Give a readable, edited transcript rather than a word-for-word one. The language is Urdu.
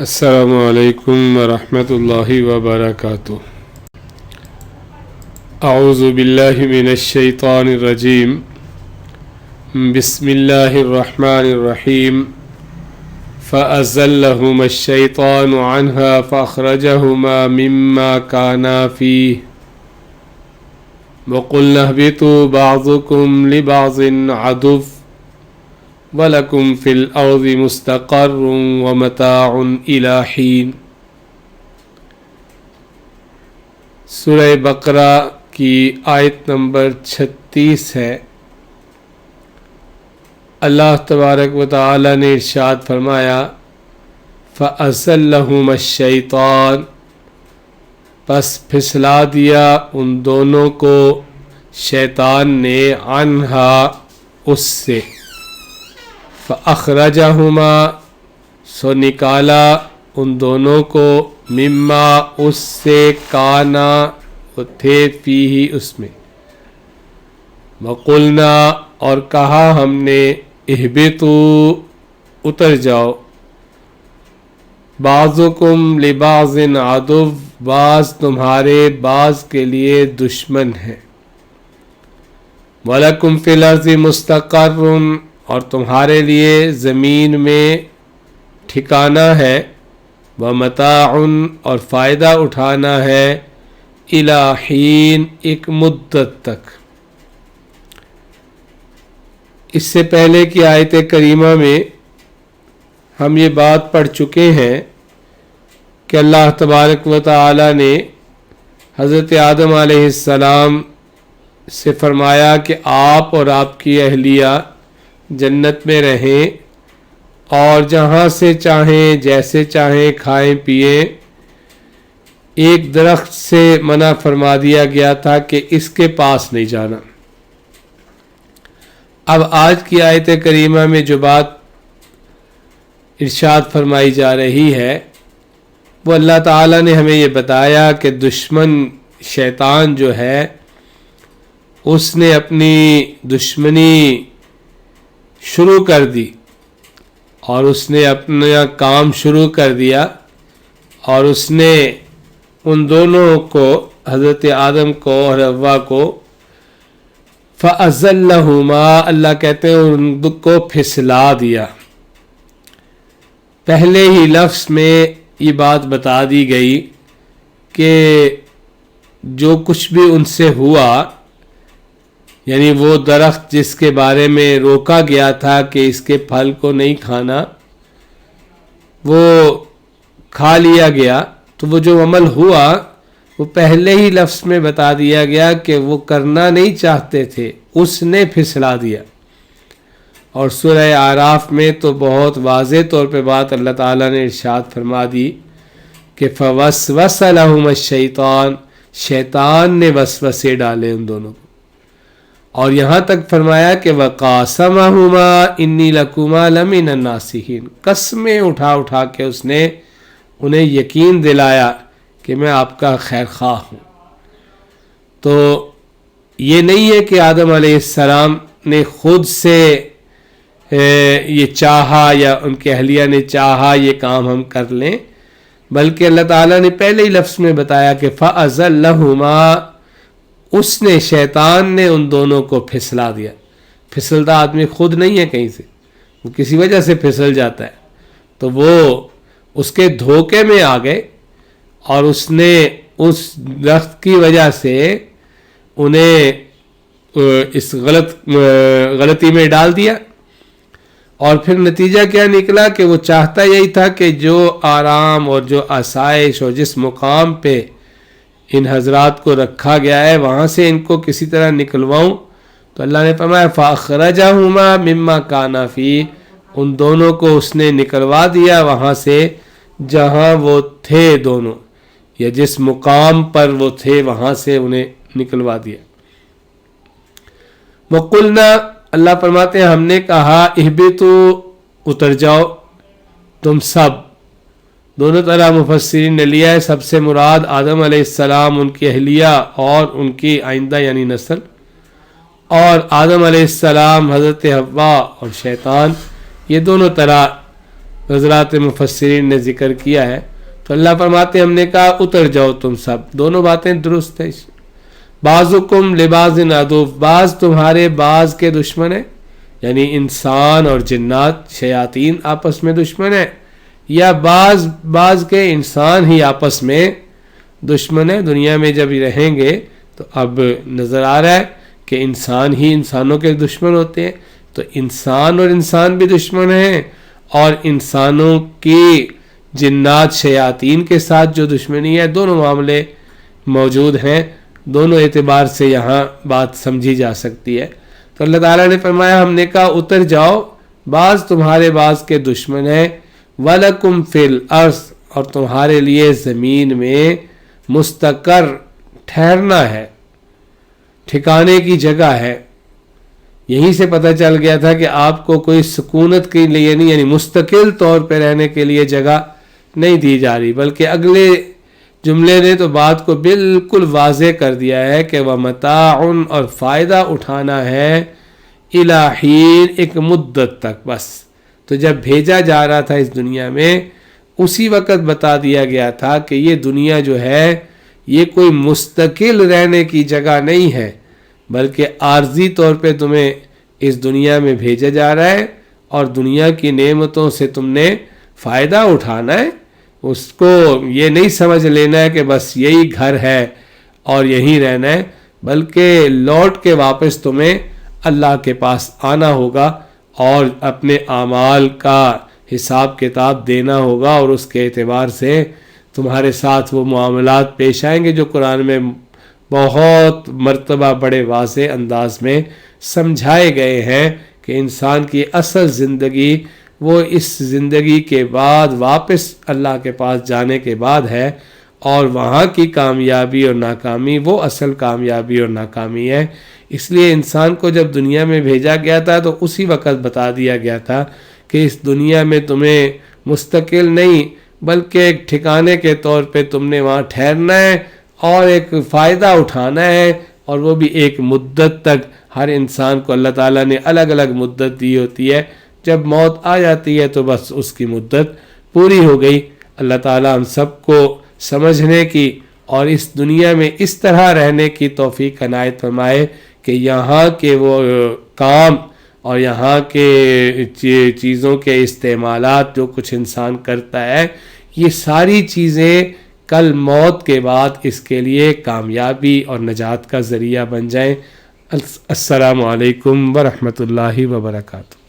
السلام علیکم ورحمۃ اللہ وبرکاتہ۔ اعوذ باللہ من الشیطان الرجیم، بسم اللہ الرحمن الرحیم۔ فأزلہما الشیطان عنہا فأخرجہما مما کانا فیہ وقلنا اہبطوا بعضکم لبعض عدو وَلَكُمْ فِي الْأَرْضِ مُسْتَقَرٌّ وَمَتَاعٌ إِلَىٰ حِينٍ۔ سورہ بقرہ کی آیت نمبر 36 ہے۔ اللہ تبارک و تعالی نے ارشاد فرمایا فَأَزَلَّهُمَا الشَّيْطَانُ، پس پھسلا دیا ان دونوں کو شیطان نے، عنہا، اس سے، فَأَخْرَجَهُمَا، سو نکالا ان دونوں کو، مما، اس سے، کانا، وہ تھے، فیہ، اس میں، وَقُلْنَا، اور کہا ہم نے، اہبطوا، اتر جاؤ، بعضکم لبعض عدو، بعض تمہارے بعض کے لیے دشمن ہیں، وَلَكُمْ فِي الْأَرْضِ مُسْتَقَرٌّ، اور تمہارے لیے زمین میں ٹھکانہ ہے، وَمَتَاعٌ، اور فائدہ اٹھانا ہے، إِلَىٰ حِين، ایک مدت تک۔ اس سے پہلے کی آیت کریمہ میں ہم یہ بات پڑھ چکے ہیں کہ اللہ تبارک و تعالی نے حضرت آدم علیہ السلام سے فرمایا کہ آپ اور آپ کی اہلیہ جنت میں رہیں اور جہاں سے چاہیں جیسے چاہیں کھائیں پئیں۔ ایک درخت سے منع فرما دیا گیا تھا کہ اس کے پاس نہیں جانا۔ اب آج کی آیت کریمہ میں جو بات ارشاد فرمائی جا رہی ہے وہ اللہ تعالیٰ نے ہمیں یہ بتایا کہ دشمن شیطان جو ہے اس نے اپنی دشمنی شروع کر دی اور اس نے اپنا کام شروع کر دیا، اور اس نے ان دونوں کو، حضرت آدم کو اور حوا کو، فَأَزَلَّهُمَا، اللہ کہتے ہیں ان کو پھسلا دیا۔ پہلے ہی لفظ میں یہ بات بتا دی گئی کہ جو کچھ بھی ان سے ہوا، یعنی وہ درخت جس کے بارے میں روکا گیا تھا کہ اس کے پھل کو نہیں کھانا، وہ کھا لیا گیا، تو وہ جو عمل ہوا وہ پہلے ہی لفظ میں بتا دیا گیا کہ وہ کرنا نہیں چاہتے تھے، اس نے پھسلا دیا۔ اور سورہ اعراف میں تو بہت واضح طور پہ بات اللہ تعالیٰ نے ارشاد فرما دی کہ فَوَسْوَسَ لَهُمَا الشَّيْطَانُ، شیطان نے وسوسے ڈالے ان دونوں کو، اور یہاں تک فرمایا کہ وَقَاسَمَهُمَا إِنِّي لَكُمَا لَمِنَ النَّاصِحِينَ، قسمیں اٹھا اٹھا کے اس نے انہیں یقین دلایا کہ میں آپ کا خیر خواہ ہوں۔ تو یہ نہیں ہے کہ آدم علیہ السلام نے خود سے یہ چاہا یا ان کے اہلیہ نے چاہا یہ کام ہم کر لیں، بلکہ اللہ تعالیٰ نے پہلے ہی لفظ میں بتایا کہ فَأَزَلَّهُمَا، اس نے، شیطان نے ان دونوں کو پھسلا دیا۔ پھسلتا آدمی خود نہیں ہے کہیں سے، وہ کسی وجہ سے پھسل جاتا ہے، تو وہ اس کے دھوکے میں آ گئے اور اس نے اس درخت کی وجہ سے انہیں اس غلطی میں ڈال دیا، اور پھر نتیجہ کیا نکلا کہ وہ چاہتا یہی تھا کہ جو آرام اور جو آسائش اور جس مقام پہ ان حضرات کو رکھا گیا ہے وہاں سے ان کو کسی طرح نکلواؤں، تو اللہ نے فرمایا فَأَخْرَجَهُمَا مِمَّا كَانَ فِيهِ، ان دونوں کو اس نے نکلوا دیا وہاں سے جہاں وہ تھے دونوں، یا جس مقام پر وہ تھے وہاں سے انہیں نکلوا دیا۔ وَقُلْنَا، اللہ فرماتے ہیں ہم نے کہا، اہبطوا، اتر جاؤ تم سب۔ دونوں طرح مفسرین نے لیا ہے، سب سے مراد آدم علیہ السلام، ان کی اہلیہ اور ان کی آئندہ یعنی نسل، اور آدم علیہ السلام، حضرت حوا اور شیطان، یہ دونوں طرح حضرات مفسرین نے ذکر کیا ہے. تو اللہ فرماتے ہم نے کہا اتر جاؤ تم سب. دونوں باتیں درست ہیں. بعضکم لبعض عدو، بعض تمہارے بعض کے دشمن ہیں، یعنی انسان اور جنات شیاطین آپس میں دشمن ہیں، یا بعض کے انسان ہی آپس میں دشمن ہیں. دنیا میں جب رہیں گے تو اب نظر آ رہا ہے کہ انسان ہی انسانوں کے دشمن ہوتے ہیں. تو انسان اور انسان بھی دشمن ہیں، اور انسانوں کی جنات شیاطین کے ساتھ جو دشمنی ہے، دونوں معاملے موجود ہیں. دونوں اعتبار سے یہاں بات سمجھی جا سکتی ہے. تو اللہ تعالیٰ نے فرمایا ہم نے کہا اتر جاؤ، بعض تمہارے بعض کے دشمن ہیں. وَلَكُمْ فِي الْأَرْضِ، اور تمہارے لیے زمین میں مستقر ٹھہرنا ہے، ٹھکانے کی جگہ ہے. یہیں سے پتہ چل گیا تھا کہ آپ کو کوئی سکونت کے لیے نہیں، یعنی مستقل طور پہ رہنے کے لیے جگہ نہیں دی جا رہی، بلکہ اگلے جملے نے تو بات کو بالکل واضح کر دیا ہے کہ وَمَتَاعٌ، اور فائدہ اٹھانا ہے، إِلَى حِينٍ، ایک مدت تک بس. تو جب بھیجا جا رہا تھا اس دنیا میں، اسی وقت بتا دیا گیا تھا کہ یہ دنیا جو ہے یہ کوئی مستقل رہنے کی جگہ نہیں ہے، بلکہ عارضی طور پہ تمہیں اس دنیا میں بھیجا جا رہا ہے، اور دنیا کی نعمتوں سے تم نے فائدہ اٹھانا ہے. اس کو یہ نہیں سمجھ لینا ہے کہ بس یہی گھر ہے اور یہیں رہنا ہے، بلکہ لوٹ کے واپس تمہیں اللہ کے پاس آنا ہوگا اور اپنے اعمال کا حساب کتاب دینا ہوگا، اور اس کے اعتبار سے تمہارے ساتھ وہ معاملات پیش آئیں گے جو قرآن میں بہت مرتبہ بڑے واضح انداز میں سمجھائے گئے ہیں کہ انسان کی اصل زندگی وہ اس زندگی کے بعد واپس اللہ کے پاس جانے کے بعد ہے، اور وہاں کی کامیابی اور ناکامی وہ اصل کامیابی اور ناکامی ہے. اس لیے انسان کو جب دنیا میں بھیجا گیا تھا تو اسی وقت بتا دیا گیا تھا کہ اس دنیا میں تمہیں مستقل نہیں بلکہ ایک ٹھکانے کے طور پہ تم نے وہاں ٹھہرنا ہے اور ایک فائدہ اٹھانا ہے، اور وہ بھی ایک مدت تک. ہر انسان کو اللہ تعالیٰ نے الگ الگ مدت دی ہوتی ہے، جب موت آ جاتی ہے تو بس اس کی مدت پوری ہو گئی. اللہ تعالیٰ ہم سب کو سمجھنے کی اور اس دنیا میں اس طرح رہنے کی توفیق عنایت فرمائے کہ یہاں کے وہ کام اور یہاں کے چیزوں کے استعمالات جو کچھ انسان کرتا ہے، یہ ساری چیزیں کل موت کے بعد اس کے لیے کامیابی اور نجات کا ذریعہ بن جائیں. السلام علیکم ورحمۃ اللہ وبرکاتہ.